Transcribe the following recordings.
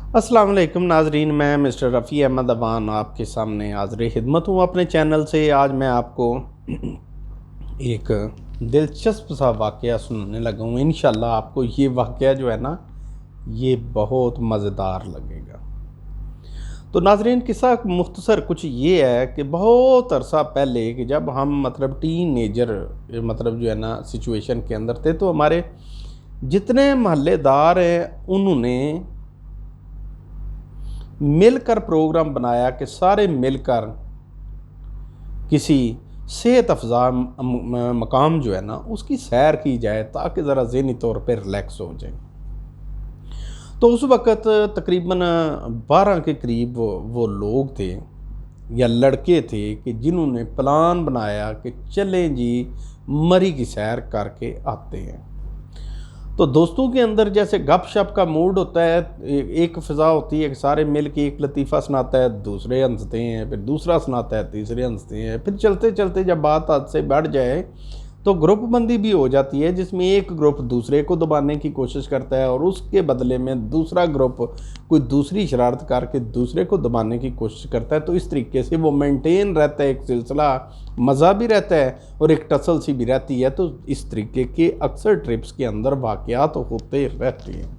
अस्सलाम वालेकुम नाजरीन, मैं मिस्टर रफ़ी अहमद अवान आपके सामने हाज़िर खिदमत हूँ अपने चैनल से। आज मैं आपको एक दिलचस्प सा वाक़या सुनाने लगा हूँ। इंशाल्लाह आपको ये वाक़या जो है ना, ये बहुत मज़ेदार लगेगा। तो नाजरीन, किस्सा मुख्तसर कुछ ये है कि बहुत अरसा पहले कि जब हम टीनेजर जो है ना सिचुएशन के अंदर थे, तो हमारे जितने महल्लेदार हैं उन्होंने मिलकर प्रोग्राम बनाया कि सारे मिलकर किसी सेहत अफजा मकाम जो है ना उसकी सैर की जाए ताकि ज़रा ज़हनी तौर पर रिलैक्स हो जाए। तो उस वक़्त तकरीबन 12 के करीब वो लोग थे या लड़के थे कि जिन्होंने प्लान बनाया कि चलें जी, मरी की सैर करके आते हैं। तो दोस्तों के अंदर जैसे गपशप का मूड होता है, एक फ़िज़ा होती है कि सारे मिल के एक लतीफ़ा सुनाता है, दूसरे हंसते हैं, फिर दूसरा सुनाता है, तीसरे हंसते हैं, फिर चलते चलते जब बात हद से बढ़ जाए तो ग्रुप बंदी भी हो जाती है, जिसमें एक ग्रुप दूसरे को दबाने की कोशिश करता है और उसके बदले में दूसरा ग्रुप कोई दूसरी शरारत करके दूसरे को दबाने की कोशिश करता है। तो इस तरीके से वो मेंटेन रहता है, एक सिलसिला मज़ा भी रहता है और एक टसल सी भी रहती है। तो इस तरीके के अक्सर ट्रिप्स के अंदर वाक़यात तो होते रहते हैं।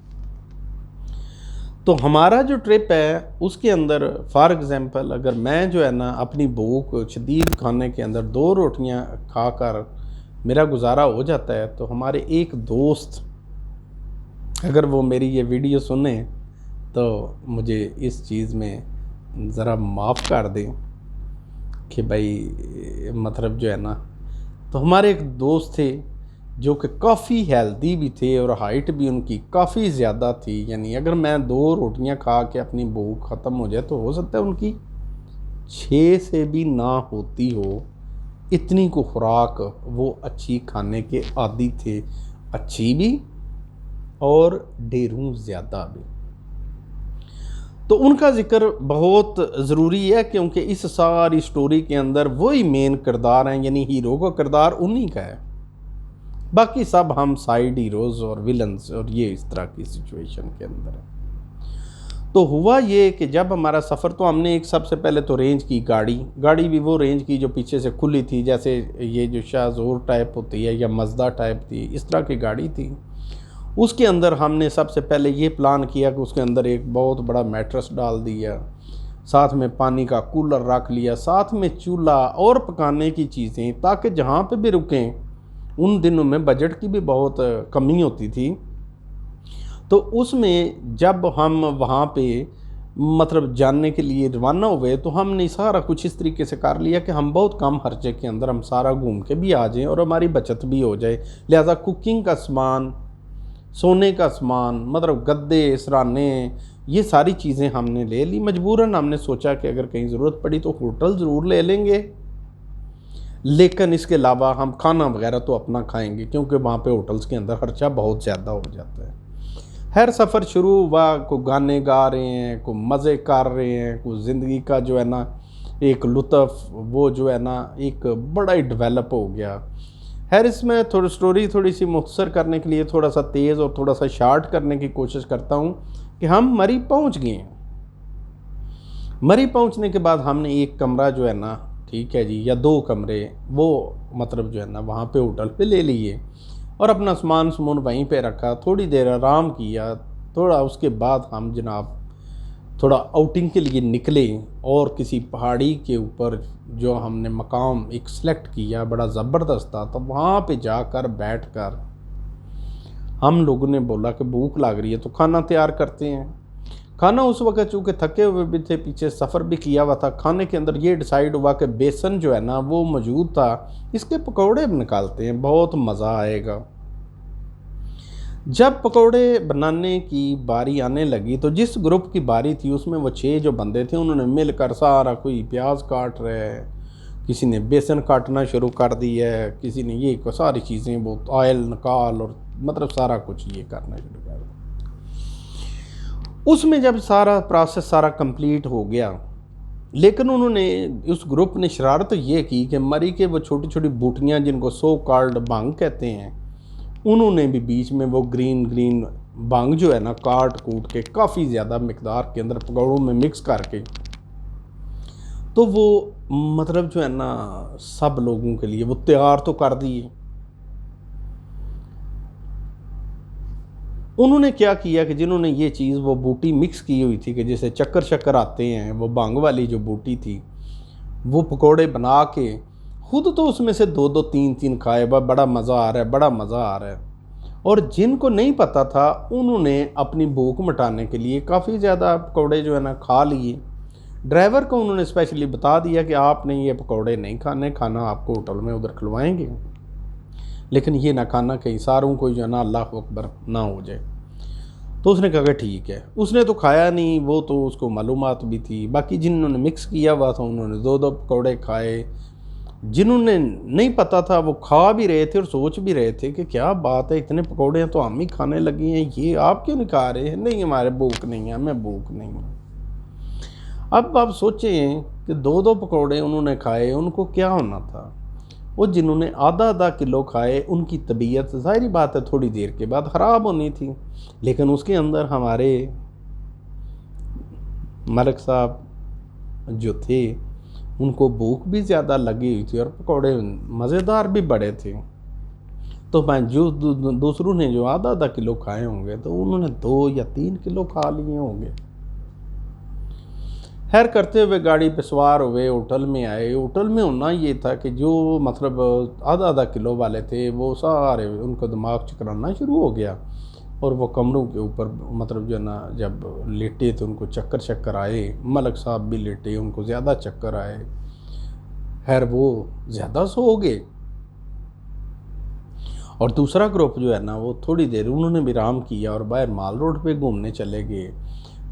तो हमारा जो ट्रिप है उसके अंदर फॉर एग्ज़ाम्पल अगर मैं जो है ना अपनी भूख शदीद खाने के अंदर 2 रोटियां खाकर मेरा गुजारा हो जाता है, तो हमारे एक दोस्त अगर वो मेरी ये वीडियो सुने तो मुझे इस चीज़ में ज़रा माफ़ कर दें कि भाई जो है ना, तो हमारे एक दोस्त थे जो कि काफ़ी हेल्दी भी थे और हाइट भी उनकी काफ़ी ज़्यादा थी। यानी अगर मैं 2 रोटियां खा के अपनी भूख ख़त्म हो जाए तो हो सकता है उनकी 6 से भी ना होती हो, इतनी को खुराक वो अच्छी खाने के आदी थे, अच्छी भी और ढेरों ज़्यादा भी। तो उनका ज़िक्र बहुत ज़रूरी है क्योंकि इस सारी स्टोरी के अंदर वही मेन किरदार हैं, यानी हीरो का किरदार उन्हीं का है, बाकी सब हम साइड हीरोज़ और विलन्स और ये इस तरह की सिचुएशन के अंदर है। तो हुआ ये कि जब हमारा सफ़र, तो हमने एक सबसे पहले तो रेंज की गाड़ी भी वो रेंज की जो पीछे से खुली थी, जैसे ये जो शाहज़ोर टाइप होती है या मज़दा टाइप थी, इस तरह की गाड़ी थी। उसके अंदर हमने सबसे पहले ये प्लान किया कि उसके अंदर एक बहुत बड़ा मैट्रेस डाल दिया, साथ में पानी का कूलर रख लिया, साथ में चूल्हा और पकाने की चीज़ें, ताकि जहाँ पे भी रुकें, उन दिनों में बजट की भी बहुत कमी होती थी। तो उसमें जब हम वहाँ पे जानने के लिए रवाना हुए तो हमने सारा कुछ इस तरीके से कर लिया कि हम बहुत कम खर्चे के अंदर हम सारा घूम के भी आ जाएं और हमारी बचत भी हो जाए। लिहाजा कुकिंग का सामान, सोने का सामान, गद्दे, सराने, ये सारी चीज़ें हमने ले ली। मजबूरन हमने सोचा कि अगर कहीं ज़रूरत पड़ी तो होटल ज़रूर ले लेंगे, लेकिन इसके अलावा हम खाना वगैरह तो अपना खाएंगे क्योंकि वहाँ पे होटल्स के अंदर खर्चा बहुत ज़्यादा हो जाता है। खैर सफ़र शुरू हुआ, को गाने गा रहे हैं, को मज़े कर रहे हैं, को ज़िंदगी का जो है ना एक लुत्फ़ वो जो है ना एक बड़ा ही डेवलप हो गया। खैर इसमें थोड़ी स्टोरी थोड़ी सी मुख्तसर करने के लिए थोड़ा सा तेज़ और थोड़ा सा शार्ट करने की कोशिश करता हूँ कि हम मरी पहुँच गए हैं। मरी पहुँचने के बाद हमने एक कमरा जो है ना, ठीक है जी, या 2 कमरे वो जो है ना वहाँ पे होटल पे ले लिए और अपना सामान वहीं पे रखा, थोड़ी देर आराम किया। थोड़ा उसके बाद हम जनाब थोड़ा आउटिंग के लिए निकले और किसी पहाड़ी के ऊपर जो हमने मकाम एक सेलेक्ट किया बड़ा ज़बरदस्त था, तो वहाँ पे जाकर बैठकर हम लोगों ने बोला कि भूख लग रही है तो खाना तैयार करते हैं। खाना उस वक्त चूँकि थके हुए भी थे, पीछे सफ़र भी किया हुआ था, खाने के अंदर ये डिसाइड हुआ कि बेसन जो है ना वो मौजूद था, इसके पकौड़े निकालते हैं, बहुत मज़ा आएगा। जब पकौड़े बनाने की बारी आने लगी तो जिस ग्रुप की बारी थी उसमें वो 6 जो बंदे थे उन्होंने मिलकर सारा, कोई प्याज काट रहे है, किसी ने बेसन काटना शुरू कर दी है, किसी ने ये सारी चीज़ें वो ऑयल निकाल और सारा कुछ ये करना शुरू कर दिया। उसमें जब सारा प्रोसेस सारा कंप्लीट हो गया, लेकिन उन्होंने उस ग्रुप ने शरारत ये की कि मरी के वो छोटी छोटी बूटियाँ जिनको सो कॉल्ड भांग कहते हैं, उन्होंने भी बीच में वो ग्रीन ग्रीन भांग जो है ना काट कूट के काफ़ी ज़्यादा मिकदार के अंदर पकौड़ों में मिक्स करके, तो वो मतलब जो है ना सब लोगों के लिए वो तैयार तो कर दिए। उन्होंने क्या किया कि जिन्होंने ये चीज़ वो बूटी मिक्स की हुई थी कि जैसे चक्कर शक्कर आते हैं, वो भांग वाली जो बूटी थी, वो पकोड़े बना के खुद तो उसमें से दो दो तीन तीन खाए, बड़ा मज़ा आ रहा है, बड़ा मज़ा आ रहा है। और जिनको नहीं पता था उन्होंने अपनी भूख मिटाने के लिए काफ़ी ज़्यादा पकोड़े जो है ना खा लिए। ड्राइवर को उन्होंने स्पेशली बता दिया कि आपने ये पकोड़े नहीं खाने, खाना आपको होटल में उधर खिलवाएंगे, लेकिन ये ना खाना कहीं सारों को जो है ना अल्लाह अकबर ना हो जाए। तो उसने कहा कि ठीक है। उसने तो खाया नहीं, वो तो उसको मालूमात भी थी। बाकी जिन्होंने मिक्स किया हुआ था उन्होंने दो दो पकौड़े खाए। जिन्होंने नहीं पता था वो खा भी रहे थे और सोच भी रहे थे कि क्या बात है, इतने पकौड़े हैं तो हम ही खाने लगे हैं, ये आप क्यों नहीं खा रहे हैं? नहीं हमारे भूख नहीं है, हमें भूख नहीं है। अब आप सोचें कि दो दो पकौड़े उन्होंने खाए, उनको क्या होना था? वो जिन्होंने आधा आधा किलो खाए उनकी तबीयत ज़ाहिर बात है थोड़ी देर के बाद ख़राब होनी थी, लेकिन उसके अंदर हमारे मलिक साहब जो थे उनको भूख भी ज़्यादा लगी हुई थी और पकौड़े मज़ेदार भी बड़े थे। तो मैं जो दूसरों ने जो आधा आधा किलो खाए होंगे तो उन्होंने 2 या 3 किलो खा लिए होंगे। खैर करते हुए गाड़ी पे सवार हुए, होटल में आए। होटल में होना ये था कि जो मतलब आधा आधा किलो वाले थे वो सारे उनको दिमाग चकराना शुरू हो गया और वो कमरों के ऊपर मतलब जो है ना जब लेटे तो उनको चक्कर शक्कर आए। मलिक साहब भी लेटे, उनको ज़्यादा चक्कर आए। खैर वो ज़्यादा सो गए और दूसरा ग्रुप जो है ना वो थोड़ी देर उन्होंने विराम किया और बाहर माल रोड पे घूमने चले गए।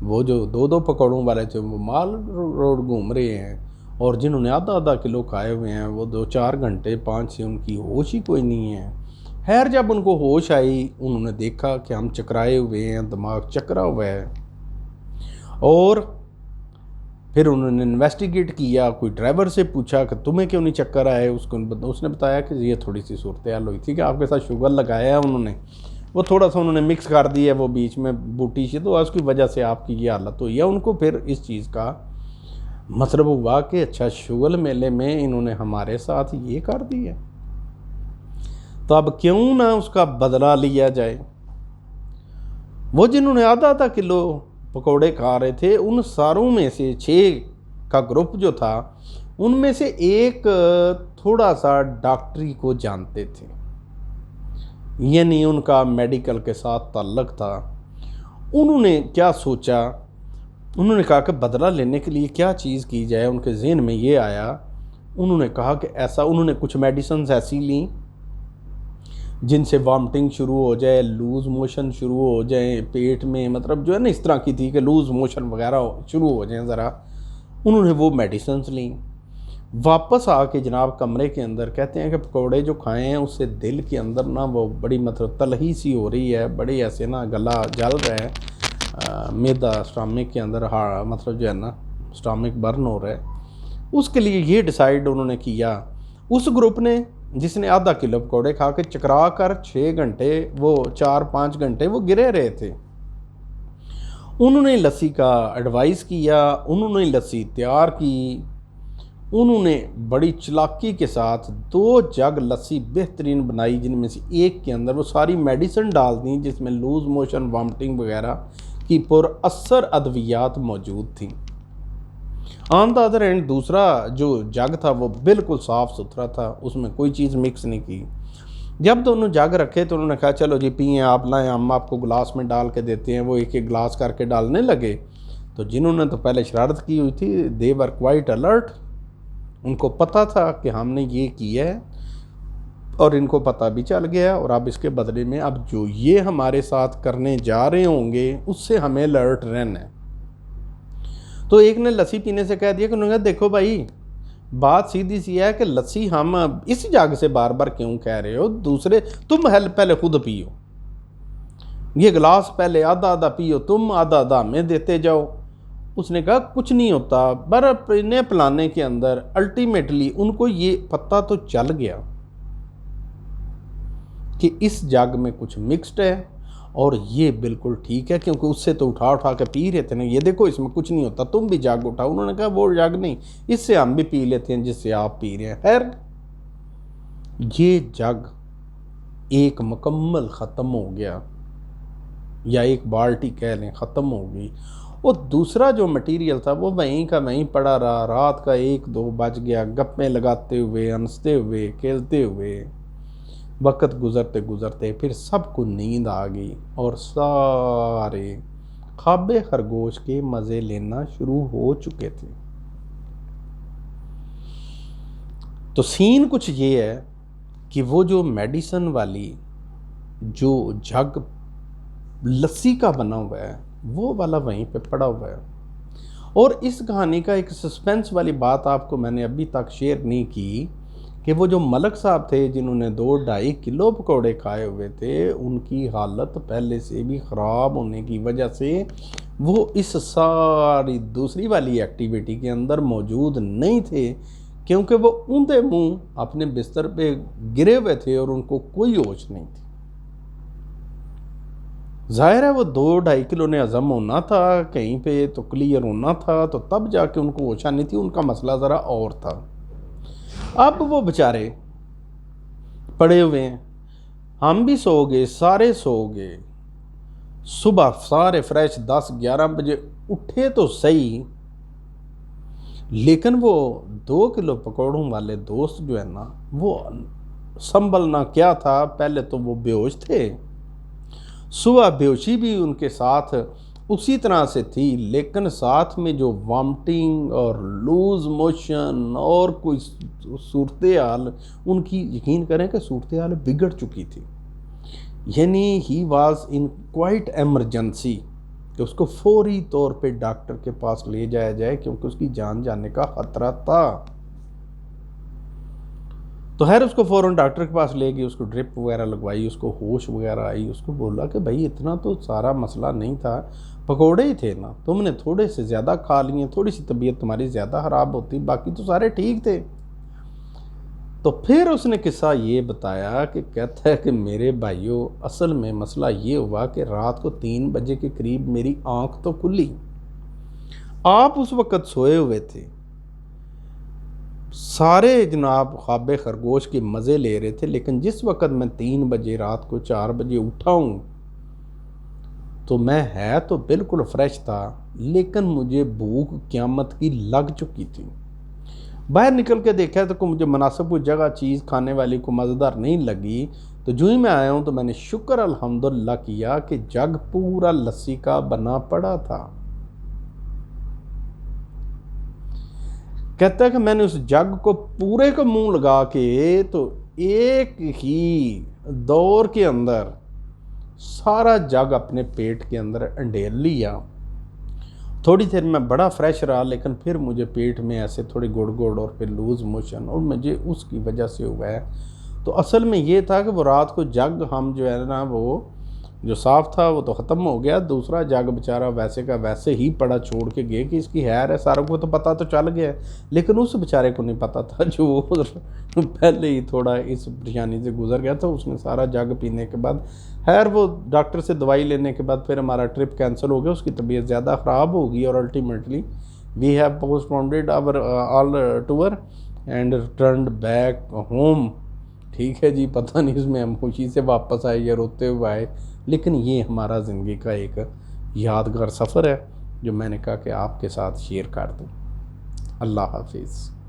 वो जो दो दो पकौड़ों वाले थे वो माल रोड घूम रहे हैं और जिन्होंने आधा आधा किलो खाए हुए हैं वो 2-4 घंटे 5 से उनकी होश ही कोई नहीं है। खैर जब उनको होश आई उन्होंने देखा कि हम चकराए हुए हैं, दिमाग चकरा हुआ है। और फिर उन्होंने इन्वेस्टिगेट किया, कोई ड्राइवर से पूछा कि तुम्हें क्यों नहीं चक्कर आए। उसने बताया कि ये थोड़ी सी सूरत हाल हुई थी कि आपके साथ शुगर लगाया है उन्होंने, वो थोड़ा सा उन्होंने मिक्स कर दिया है वो बीच में बूटी से, तो उसकी वजह से आपकी ये हालत हुई है। उनको फिर इस चीज़ का मतलब हुआ कि अच्छा शुगर मेले में इन्होंने हमारे साथ ये कर दिया, तो अब क्यों ना उसका बदला लिया जाए। वो जिन्होंने आधा आधा किलो पकोड़े खा रहे थे उन सारों में से 6 का ग्रुप जो था उनमें से एक थोड़ा सा डॉक्टरी को जानते थे, यानी उनका मेडिकल के साथ ताल्लुक़ था। उन्होंने क्या सोचा, उन्होंने कहा कि बदला लेने के लिए क्या चीज़ की जाए। उनके जहन में ये आया, उन्होंने कहा कि ऐसा, उन्होंने कुछ मेडिसिन ऐसी ली जिनसे वॉमिटिंग शुरू हो जाए, लूज़ मोशन शुरू हो जाए पेट में, मतलब जो है ना इस तरह की थी कि लूज़ मोशन वगैरह शुरू हो जाए ज़रा। उन्होंने वो मेडिसिन ली। वापस आके जनाब कमरे के अंदर कहते हैं कि पकौड़े जो खाए हैं उससे दिल के अंदर ना वो बड़ी मतलब तलही सी हो रही है, बड़ी ऐसे ना गला जल रहा है, मैदा स्टमक के अंदर मतलब जो है ना स्टमक बर्न हो रहा है। उसके लिए ये डिसाइड उन्होंने किया उस ग्रुप ने जिसने आधा किलो पकौड़े खा के चकरा कर 6 घंटे वो 4-5 घंटे वो गिरे रहे थे। उन्होंने लस्सी का एडवाइस किया, उन्होंने लस्सी तैयार की। उन्होंने बड़ी चालाकी के साथ 2 जग लस्सी बेहतरीन बनाई, जिनमें से एक के अंदर वो सारी मेडिसिन डाल दी जिसमें लूज़ मोशन वॉमिटिंग वगैरह की पुरअसर अद्वियात मौजूद थी। ऑन द अदर एंड दूसरा जो जग था वो बिल्कुल साफ़ सुथरा था, उसमें कोई चीज़ मिक्स नहीं की। जब दोनों जग रखे तो उन्होंने कहा चलो जी पिए, आप लाएँ, हम आपको गिलास में डाल के देते हैं। वो एक एक गिलास करके डालने लगे। तो जिन्होंने तो पहले शरारत की हुई थी दे वर क्वाइट अलर्ट, उनको पता था कि हमने ये किया है और इनको पता भी चल गया और अब इसके बदले में अब जो ये हमारे साथ करने जा रहे होंगे उससे हमें अलर्ट रहना है। तो एक ने लस्सी पीने से कह दिया कि उन्होंने कहा देखो भाई बात सीधी सी है कि लस्सी हम इस जग से बार बार क्यों कह रहे हो, दूसरे तुम पहले खुद पियो, ये गिलास पहले आधा आधा पियो, तुम आधा आधा हमें देते जाओ। उसने कहा कुछ नहीं होता, बर्फ पीने पिलाने के अंदर अल्टीमेटली उनको ये पता तो चल गया कि इस जग में कुछ मिक्स्ड है और ये बिल्कुल ठीक है, क्योंकि उससे तो उठा उठा के पी रहे थे ना, ये देखो इसमें कुछ नहीं होता, तुम भी जग उठाओ। उन्होंने कहा वो जग नहीं, इससे हम भी पी लेते हैं जिससे आप पी रहे हैं। खैर ये जग एक मुकम्मल ख़त्म हो गया, या एक बाल्टी कह लें ख़त्म हो गई। और दूसरा जो मटेरियल था वो वहीं का वहीं पड़ा रहा। रात का 1-2 बज गया, गप्पे लगाते हुए, हंसते हुए, खेलते हुए वक्त गुजरते गुजरते फिर सबको नींद आ गई और सारे ख्वाबे खरगोश के मज़े लेना शुरू हो चुके थे। तो सीन कुछ ये है कि वो जो मेडिसन वाली जो जग लस्सी का बना हुआ है वो वाला वहीं पे पड़ा हुआ है। और इस कहानी का एक सस्पेंस वाली बात आपको मैंने अभी तक शेयर नहीं की कि वो जो मलक साहब थे जिन्होंने 2-2.5 किलो पकौड़े खाए हुए थे, उनकी हालत पहले से भी ख़राब होने की वजह से वो इस सारी दूसरी वाली एक्टिविटी के अंदर मौजूद नहीं थे, क्योंकि वो ऊंधे मुंह अपने बिस्तर पे गिरे हुए थे और उनको कोई होश नहीं थी। जाहिर है वो 2-2.5 किलो ने हज़म होना था, कहीं पे तो क्लियर होना था, तो तब जाके उनको होश नहीं थी। उनका मसला ज़रा और था। अब वो बेचारे पड़े हुए हैं, हम भी सो गए, सारे सो गए। सुबह सारे फ्रेश 10-11 बजे उठे तो सही, लेकिन वो 2 किलो पकौड़ों वाले दोस्त जो है ना, वो संभलना क्या था, पहले तो वो बेहोश थे। सुबह बेहोशी भी उनके साथ उसी तरह से थी, लेकिन साथ में जो वॉमिटिंग और लूज मोशन और कोई सूरत हाल उनकी, यकीन करें कि सूरत हाल बिगड़ चुकी थी। यानी he was in quite emergency कि उसको फौरी तौर पे डॉक्टर के पास ले जाया जाए, क्योंकि उसकी जान जाने का खतरा था। तो खैर उसको फ़ौरन डॉक्टर के पास ले गई, उसको ड्रिप वगैरह लगवाई, उसको होश वगैरह आई। उसको बोला कि भाई इतना तो सारा मसला नहीं था, पकोड़े ही थे ना, तुमने थोड़े से ज़्यादा खा लिए, थोड़ी सी तबीयत तुम्हारी ज़्यादा ख़राब होती, बाकी तो सारे ठीक थे। तो फिर उसने किस्सा ये बताया कि कहता है कि मेरे भाइयों, असल में मसला ये हुआ कि रात को 3 बजे के करीब मेरी आंख तो खुली, आप उस वक़्त सोए हुए थे, सारे जनाब ख्वाबे खरगोश के मज़े ले रहे थे, लेकिन जिस वक़्त मैं 3 बजे रात को 4 बजे उठा हूँ तो मैं है तो बिल्कुल फ्रेश था, लेकिन मुझे भूख क़यामत की लग चुकी थी। बाहर निकल के देखा तो को मुझे मुनासिब कोई जगह चीज़ खाने वाली को मज़ेदार नहीं लगी। तो जो ही मैं आया हूँ तो मैंने शुक्र अल्हम्दुलिल्लाह किया कि जग पूरा लस्सी का बना पड़ा था। कहता है कि मैंने उस जग को पूरे को मुंह लगा के तो एक ही दौर के अंदर सारा जग अपने पेट के अंदर अंडेल लिया। थोड़ी देर में बड़ा फ्रेश रहा, लेकिन फिर मुझे पेट में ऐसे थोड़ी गुड़ गुड़ और फिर लूज़ मोशन, और मुझे उसकी वजह से हुआ है। तो असल में ये था कि वो रात को जग हम जो है ना, वो जो साफ़ था वो तो ख़त्म हो गया, दूसरा जग बेचारा वैसे का वैसे ही पड़ा छोड़ के गए कि इसकी हैर है। सारों को तो पता तो चल गया, लेकिन उस बेचारे को नहीं पता था जो पहले ही थोड़ा इस परेशानी से गुजर गया था। उसने सारा जग पीने के बाद, खैर वो डॉक्टर से दवाई लेने के बाद फिर हमारा ट्रिप कैंसिल हो गया, उसकी तबीयत ज़्यादा ख़राब होगी और ultimately we have postponed our all tour and returned back home. ठीक है जी, पता नहीं इसमें हम खुशी से वापस आए या रोते हुए आए, लेकिन ये हमारा ज़िंदगी का एक यादगार सफ़र है जो मैंने कहा कि आपके साथ शेयर कर दूँ। अल्लाह हाफिज़।